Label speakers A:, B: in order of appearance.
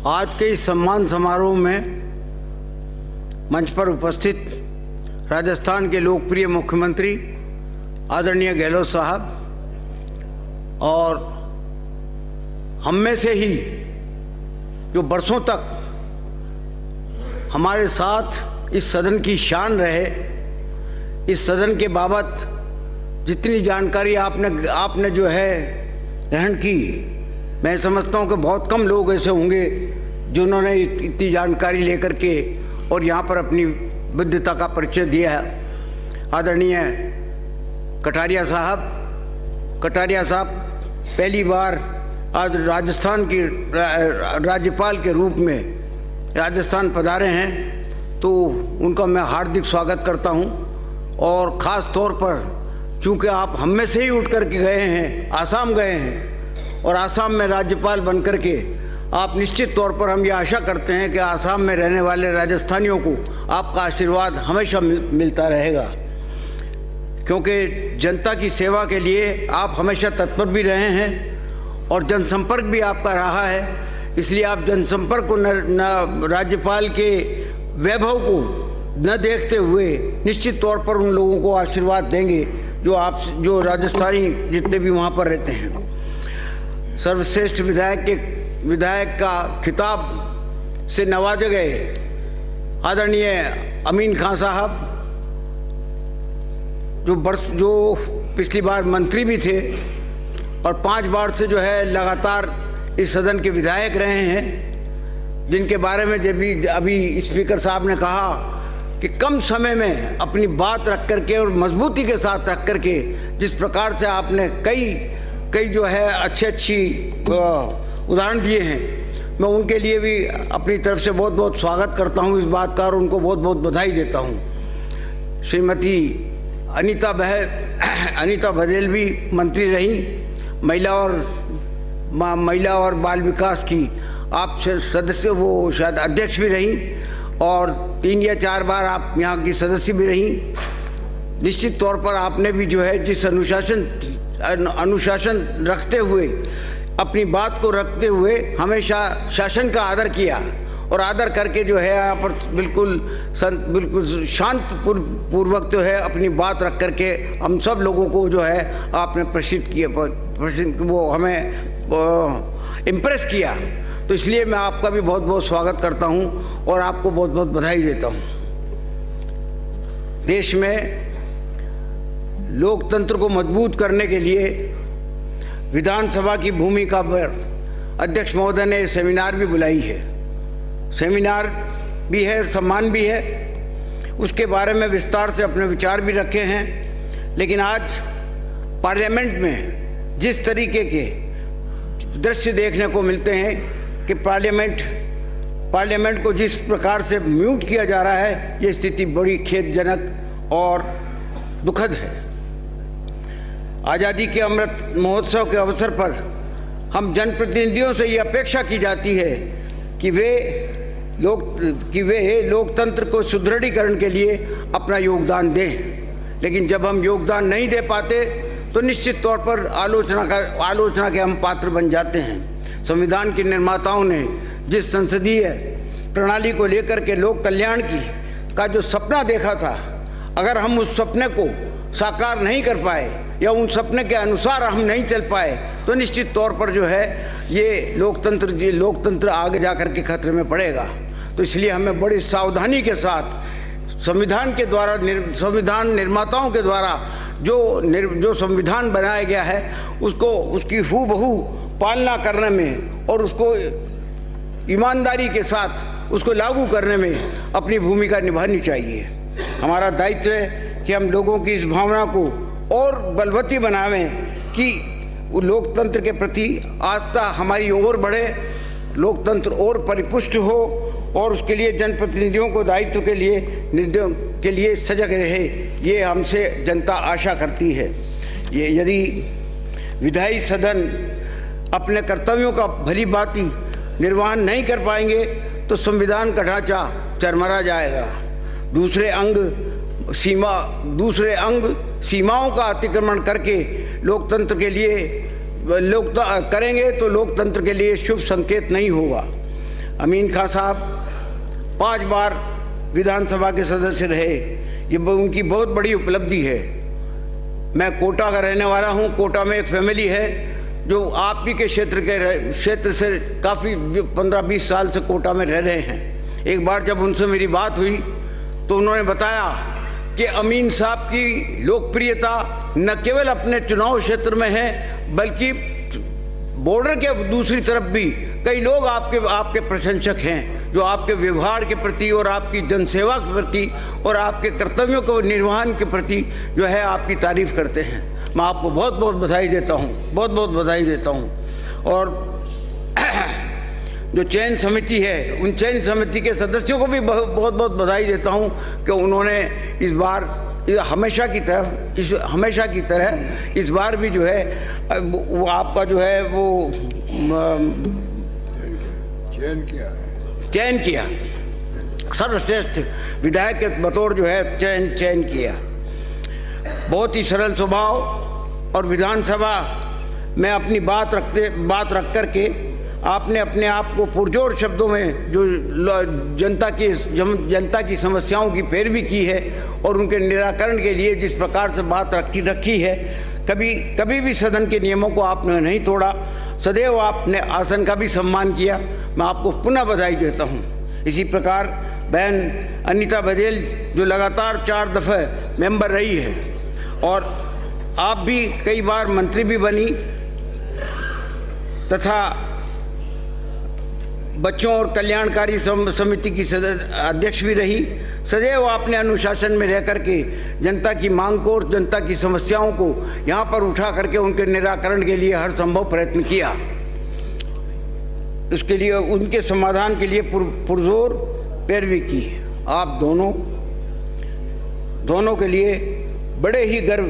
A: आज के इस सम्मान समारोह में मंच पर उपस्थित राजस्थान के लोकप्रिय मुख्यमंत्री आदरणीय गहलोत साहब और हम में से ही जो बरसों तक हमारे साथ इस सदन की शान रहे, इस सदन के बाबत जितनी जानकारी आपने जो है ग्रहण की, मैं समझता हूँ कि बहुत कम लोग ऐसे होंगे जिन्होंने इतनी जानकारी लेकर के और यहाँ पर अपनी विद्वता का परिचय दिया है। आदरणीय कटारिया साहब पहली बार आज राजस्थान की राज्यपाल के रूप में राजस्थान पधारे हैं, तो उनका मैं हार्दिक स्वागत करता हूँ। और ख़ास तौर पर चूँकि आप हम में से ही उठ कर के गए हैं, आसाम गए हैं और आसाम में राज्यपाल बनकर के आप निश्चित तौर पर हम ये आशा करते हैं कि आसाम में रहने वाले राजस्थानियों को आपका आशीर्वाद हमेशा मिलता रहेगा, क्योंकि जनता की सेवा के लिए आप हमेशा तत्पर भी रहे हैं और जनसंपर्क भी आपका रहा है। इसलिए आप जनसंपर्क को न राज्यपाल के वैभव को न देखते हुए निश्चित तौर पर उन लोगों को आशीर्वाद देंगे जो राजस्थानी जितने भी वहाँ पर रहते हैं। सर्वश्रेष्ठ विधायक का खिताब से नवाजे गए आदरणीय अमीन खान साहब, जो पिछली बार मंत्री भी थे और 5 बार से जो है लगातार इस सदन के विधायक रहे हैं, जिनके बारे में जब भी अभी स्पीकर साहब ने कहा कि कम समय में अपनी बात रख करके और मजबूती के साथ रख करके जिस प्रकार से आपने कई जो है अच्छी उदाहरण दिए हैं, मैं उनके लिए भी अपनी तरफ से बहुत बहुत स्वागत करता हूं इस बात का और उनको बहुत बहुत बधाई देता हूं। श्रीमती अनीता बघेल भी मंत्री रहीं, महिला और बाल विकास की आप सदस्य, वो शायद अध्यक्ष भी रहीं और 3 या 4 बार आप यहाँ की सदस्य भी रहीं। निश्चित तौर पर आपने भी जो है जिस अनुशासन रखते हुए, अपनी बात को रखते हुए हमेशा शासन का आदर किया और आदर करके जो है यहाँ पर बिल्कुल शांत पूर्वक जो है अपनी बात रख करके हम सब लोगों को जो है आपने वो हमें इम्प्रेस किया। तो इसलिए मैं आपका भी बहुत बहुत स्वागत करता हूँ और आपको बहुत बहुत बधाई देता हूँ। देश में लोकतंत्र को मजबूत करने के लिए विधानसभा की भूमिका पर अध्यक्ष महोदय ने सेमिनार भी बुलाई है। सेमिनार भी है, सम्मान भी है, उसके बारे में विस्तार से अपने विचार भी रखे हैं। लेकिन आज पार्लियामेंट में जिस तरीके के दृश्य देखने को मिलते हैं कि पार्लियामेंट को जिस प्रकार से म्यूट किया जा रहा है, ये स्थिति बड़ी खेदजनक और दुखद है। आज़ादी के अमृत महोत्सव के अवसर पर हम जनप्रतिनिधियों से ये अपेक्षा की जाती है कि वे लोकतंत्र को सुदृढ़ीकरण के लिए अपना योगदान दें। लेकिन जब हम योगदान नहीं दे पाते तो निश्चित तौर पर आलोचना के हम पात्र बन जाते हैं। संविधान के निर्माताओं ने जिस संसदीय प्रणाली को लेकर के लोक कल्याण का जो सपना देखा था, अगर हम उस सपने को साकार नहीं कर पाए या उन सपने के अनुसार हम नहीं चल पाए तो निश्चित तौर पर जो है ये लोकतंत्र आगे जाकर के खतरे में पड़ेगा। तो इसलिए हमें बड़ी सावधानी के साथ संविधान संविधान निर्माताओं के द्वारा जो संविधान बनाया गया है उसकी हूबहू पालना करने में और उसको ईमानदारी के साथ उसको लागू करने में अपनी भूमिका निभानी चाहिए। हमारा दायित्व है कि हम लोगों की इस भावना को और बलवती बनावें कि लोकतंत्र के प्रति आस्था हमारी और बढ़े, लोकतंत्र और परिपुष्ट हो और उसके लिए जनप्रतिनिधियों को दायित्व के लिए सजग रहे, ये हमसे जनता आशा करती है। ये यदि विधायी सदन अपने कर्तव्यों का भली भांति निर्वहन नहीं कर पाएंगे तो संविधान का ढांचा चरमरा जाएगा। दूसरे अंग सीमाओं का अतिक्रमण करके लोकतंत्र के लिए करेंगे तो लोकतंत्र के लिए शुभ संकेत नहीं होगा। अमीन खां साहब 5 बार विधानसभा के सदस्य रहे, ये उनकी बहुत बड़ी उपलब्धि है। मैं कोटा का रहने वाला हूँ। कोटा में एक फैमिली है जो आप ही के क्षेत्र से काफ़ी 15-20 साल से कोटा में रह रहे हैं। एक बार जब उनसे मेरी बात हुई तो उन्होंने बताया कि अमीन साहब की लोकप्रियता न केवल अपने चुनाव क्षेत्र में है बल्कि बॉर्डर के दूसरी तरफ भी कई लोग आपके प्रशंसक हैं, जो आपके व्यवहार के प्रति और आपकी जनसेवा के प्रति और आपके कर्तव्यों के निर्वहन के प्रति जो है आपकी तारीफ करते हैं। मैं आपको बहुत बहुत बधाई देता हूँ, बहुत बहुत बधाई देता हूँ। और जो चयन समिति है, उन चयन समिति के सदस्यों को भी बहुत बहुत बधाई देता हूँ कि उन्होंने इस बार हमेशा की तरह इस बार भी जो है वो आपका जो है वो चयन किया, सर्वश्रेष्ठ विधायक के बतौर जो है चयन किया। बहुत ही सरल स्वभाव और विधानसभा में अपनी बात रख करके आपने अपने आप को पुरजोर शब्दों में जो जनता की समस्याओं की पैरवी की है और उनके निराकरण के लिए जिस प्रकार से बात रखी है, कभी भी सदन के नियमों को आपने नहीं तोड़ा, सदैव आपने आसन का भी सम्मान किया। मैं आपको पुनः बधाई देता हूँ। इसी प्रकार बहन अनीता बघेल जो लगातार 4 दफ़े मेंबर रही है और आप भी कई बार मंत्री भी बनी तथा बच्चों और कल्याणकारी समिति की अध्यक्ष भी रही। सदैव आपने अनुशासन में रह करके जनता की मांग को और जनता की समस्याओं को यहाँ पर उठा करके उनके निराकरण के लिए हर संभव प्रयत्न किया। उसके लिए उनके समाधान के लिए पुरजोर पैरवी की। आप दोनों के लिए बड़े ही गर्व